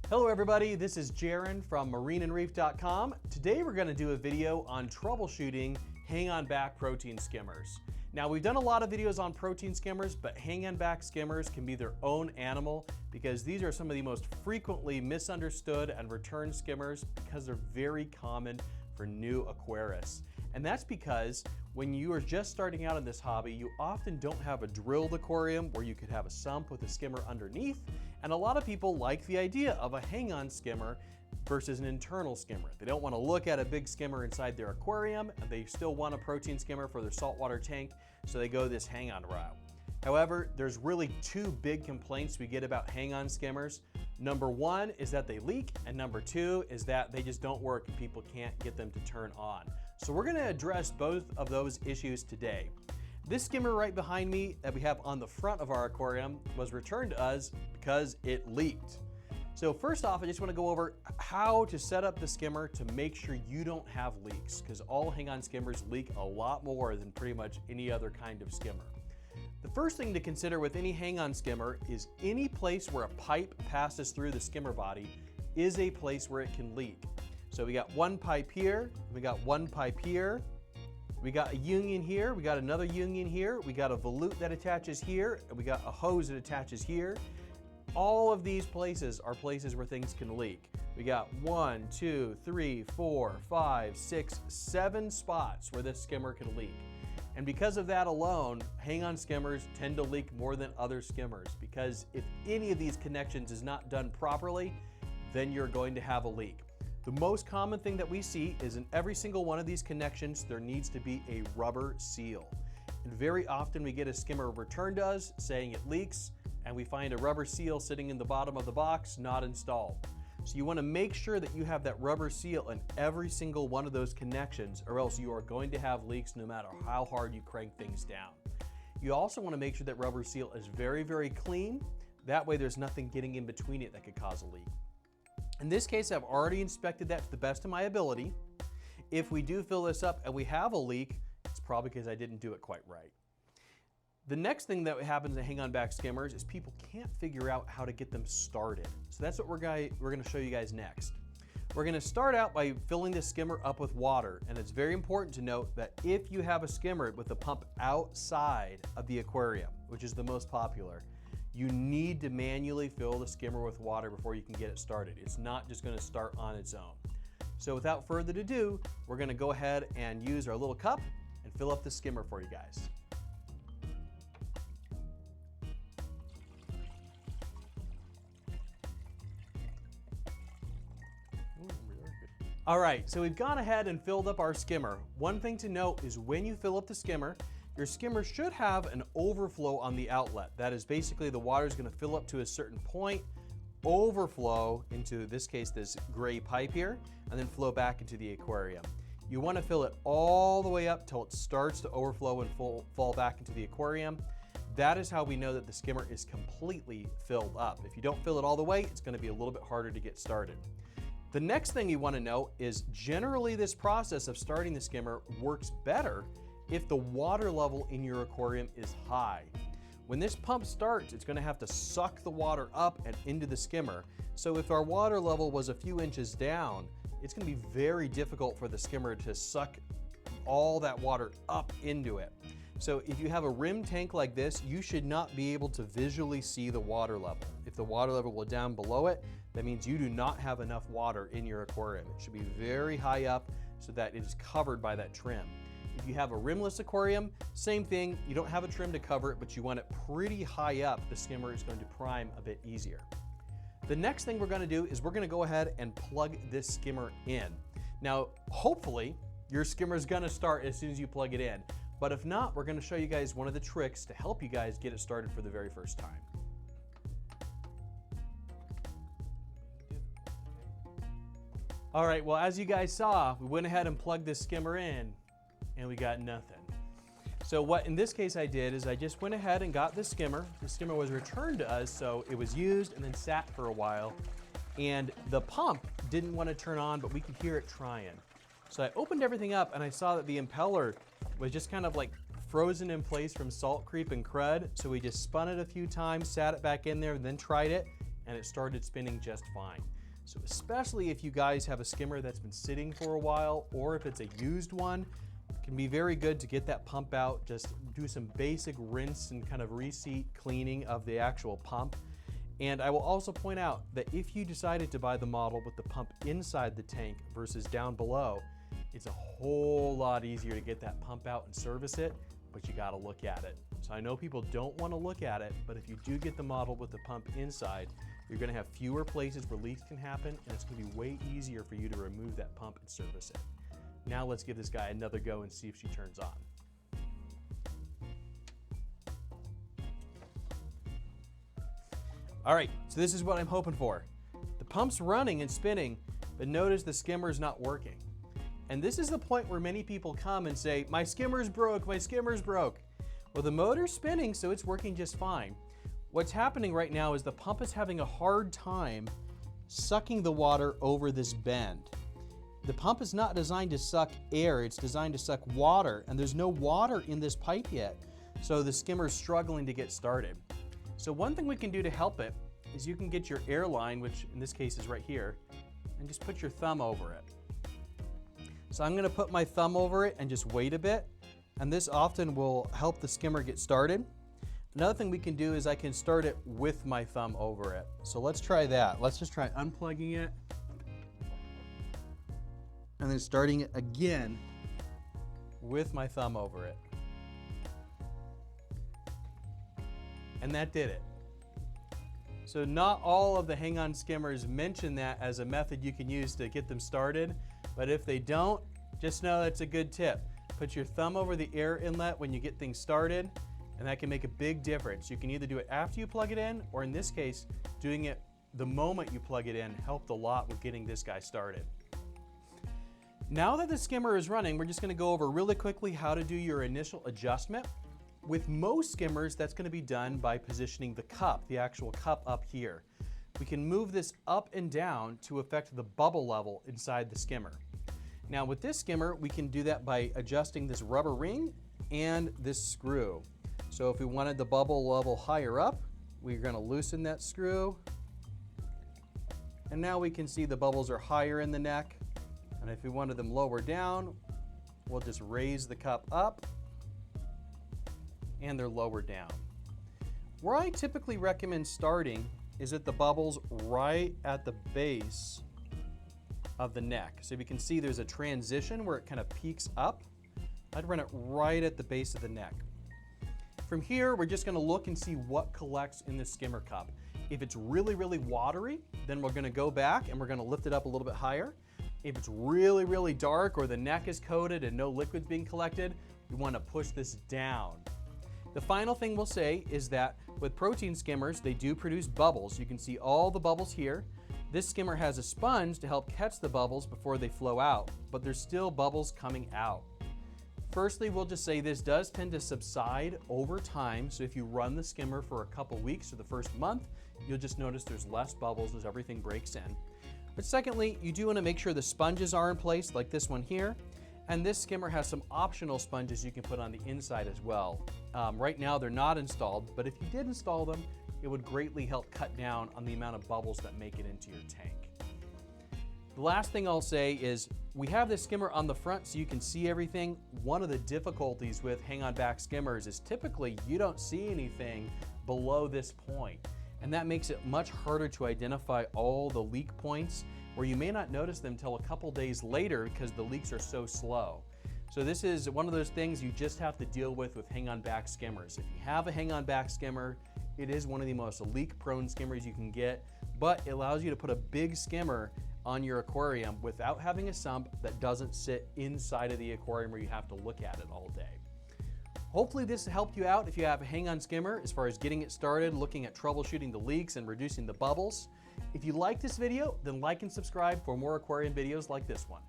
Hello everybody, this is Jaron from MarineAndReef.com. Today we're going to do a video on troubleshooting hang-on-back protein skimmers. Now we've done a lot of videos on protein skimmers, but hang-on-back skimmers can be their own animal because these are some of the most frequently misunderstood and returned skimmers because they're very common for new aquarists. And that's because when you are just starting out in this hobby, you often don't have a drilled aquarium where you could have a sump with a skimmer underneath. And a lot of people like the idea of a hang-on skimmer versus an internal skimmer. They don't want to look at a big skimmer inside their aquarium, and they still want a protein skimmer for their saltwater tank, so they go this hang-on route. However, there's really two big complaints we get about hang-on skimmers. Number one is that they leak, and number two is that they just don't work and people can't get them to turn on. So we're gonna address both of those issues today. This skimmer right behind me that we have on the front of our aquarium was returned to us because it leaked. So first off, I just wanna go over how to set up the skimmer to make sure you don't have leaks, because all hang-on skimmers leak a lot more than pretty much any other kind of skimmer. The first thing to consider with any hang-on skimmer is any place where a pipe passes through the skimmer body is a place where it can leak. So we got one pipe here, we got one pipe here, we got a union here, we got another union here, we got a volute that attaches here, and we got a hose that attaches here. All of these places are places where things can leak. We got 1, 2, 3, 4, 5, 6, 7 spots where this skimmer can leak. And because of that alone, hang-on skimmers tend to leak more than other skimmers, because if any of these connections is not done properly, then you're going to have a leak. The most common thing that we see is in every single one of these connections, there needs to be a rubber seal. And very often we get a skimmer returned to us saying it leaks, and we find a rubber seal sitting in the bottom of the box, not installed. So you want to make sure that you have that rubber seal in every single one of those connections, or else you are going to have leaks no matter how hard you crank things down. You also want to make sure that rubber seal is very, very clean. That way there's nothing getting in between it that could cause a leak. In this case, I've already inspected that to the best of my ability. If we do fill this up and we have a leak, it's probably because I didn't do it quite right. The next thing that happens in hang-on back skimmers is people can't figure out how to get them started. So that's what we're going to show you guys next. We're going to start out by filling the skimmer up with water, and it's very important to note that if you have a skimmer with the pump outside of the aquarium, which is the most popular, you need to manually fill the skimmer with water before you can get it started. It's not just going to start on its own. So without further ado, we're going to go ahead and use our little cup and fill up the skimmer for you guys. All right, so we've gone ahead and filled up our skimmer. One thing to note is when you fill up the skimmer, your skimmer should have an overflow on the outlet. That is basically the water is going to fill up to a certain point, overflow into, this case, this gray pipe here, and then flow back into the aquarium. You want to fill it all the way up till it starts to overflow and fall back into the aquarium. That is how we know that the skimmer is completely filled up. If you don't fill it all the way, it's going to be a little bit harder to get started. The next thing you want to know is generally this process of starting the skimmer works better if the water level in your aquarium is high. When this pump starts, it's going to have to suck the water up and into the skimmer. So if our water level was a few inches down, it's going to be very difficult for the skimmer to suck all that water up into it. So if you have a rim tank like this, you should not be able to visually see the water level. If the water level was down below it, that means you do not have enough water in your aquarium. It should be very high up so that it is covered by that trim. If you have a rimless aquarium, same thing. You don't have a trim to cover it, but you want it pretty high up. The skimmer is going to prime a bit easier. The next thing we're going to do is we're going to go ahead and plug this skimmer in. Now, hopefully, your skimmer is going to start as soon as you plug it in. But if not, we're going to show you guys one of the tricks to help you guys get it started for the very first time. All right, well, as you guys saw, we went ahead and plugged this skimmer in and we got nothing. So what in this case I did is I just went ahead and got the skimmer. The skimmer was returned to us, so it was used and then sat for a while. And the pump didn't want to turn on, but we could hear it trying. So I opened everything up and I saw that the impeller was just kind of like frozen in place from salt creep and crud. So we just spun it a few times, sat it back in there, and then tried it, and it started spinning just fine. So especially if you guys have a skimmer that's been sitting for a while, or if it's a used one, it can be very good to get that pump out, just do some basic rinse and kind of reseat cleaning of the actual pump. And I will also point out that if you decided to buy the model with the pump inside the tank versus down below, it's a whole lot easier to get that pump out and service it, but you gotta look at it. So I know people don't wanna look at it, but if you do get the model with the pump inside, you're gonna have fewer places where leaks can happen, and it's gonna be way easier for you to remove that pump and service it. Now let's give this guy another go and see if she turns on. All right, so this is what I'm hoping for. The pump's running and spinning, but notice the skimmer's not working. And this is the point where many people come and say, my skimmer's broke, my skimmer's broke. Well, the motor's spinning, so it's working just fine. What's happening right now is the pump is having a hard time sucking the water over this bend. The pump is not designed to suck air, it's designed to suck water, and there's no water in this pipe yet, so the skimmer's struggling to get started. So one thing we can do to help it is you can get your air line, which in this case is right here, and just put your thumb over it. So I'm gonna put my thumb over it and just wait a bit, and this often will help the skimmer get started. Another thing we can do is I can start it with my thumb over it. So let's try that. Let's just try unplugging it, and then starting it again with my thumb over it. And that did it. So not all of the hang-on skimmers mention that as a method you can use to get them started, but if they don't, just know that's a good tip. Put your thumb over the air inlet when you get things started, and that can make a big difference. You can either do it after you plug it in, or in this case, doing it the moment you plug it in helped a lot with getting this guy started. Now that the skimmer is running, we're just gonna go over really quickly how to do your initial adjustment. With most skimmers, that's going to be done by positioning the cup, the actual cup up here. We can move this up and down to affect the bubble level inside the skimmer. Now with this skimmer, we can do that by adjusting this rubber ring and this screw. So if we wanted the bubble level higher up, we're going to loosen that screw. And now we can see the bubbles are higher in the neck. And if we wanted them lower down, we'll just raise the cup up, and they're lower down. Where I typically recommend starting is at the bubbles right at the base of the neck. So if you can see there's a transition where it kind of peaks up. I'd run it right at the base of the neck. From here, we're just gonna look and see what collects in the skimmer cup. If it's really, really watery, then we're gonna go back and we're gonna lift it up a little bit higher. If it's really, really dark or the neck is coated and no liquid's being collected, we wanna push this down. The final thing we'll say is that with protein skimmers, they do produce bubbles. You can see all the bubbles here. This skimmer has a sponge to help catch the bubbles before they flow out, but there's still bubbles coming out. Firstly, we'll just say this does tend to subside over time. So if you run the skimmer for a couple weeks or the first month, you'll just notice there's less bubbles as everything breaks in. But secondly, you do want to make sure the sponges are in place, like this one here. And this skimmer has some optional sponges you can put on the inside as well. Right now they're not installed, but if you did install them, it would greatly help cut down on the amount of bubbles that make it into your tank. The last thing I'll say is we have this skimmer on the front so you can see everything. One of the difficulties with hang-on back skimmers is typically you don't see anything below this point. And that makes it much harder to identify all the leak points, where you may not notice them until a couple days later because the leaks are so slow. So this is one of those things you just have to deal with hang-on back skimmers. If you have a hang-on back skimmer, it is one of the most leak-prone skimmers you can get, but it allows you to put a big skimmer on your aquarium without having a sump that doesn't sit inside of the aquarium where you have to look at it all day. Hopefully this helped you out if you have a hang-on skimmer as far as getting it started, looking at troubleshooting the leaks and reducing the bubbles. If you like this video, then like and subscribe for more aquarium videos like this one.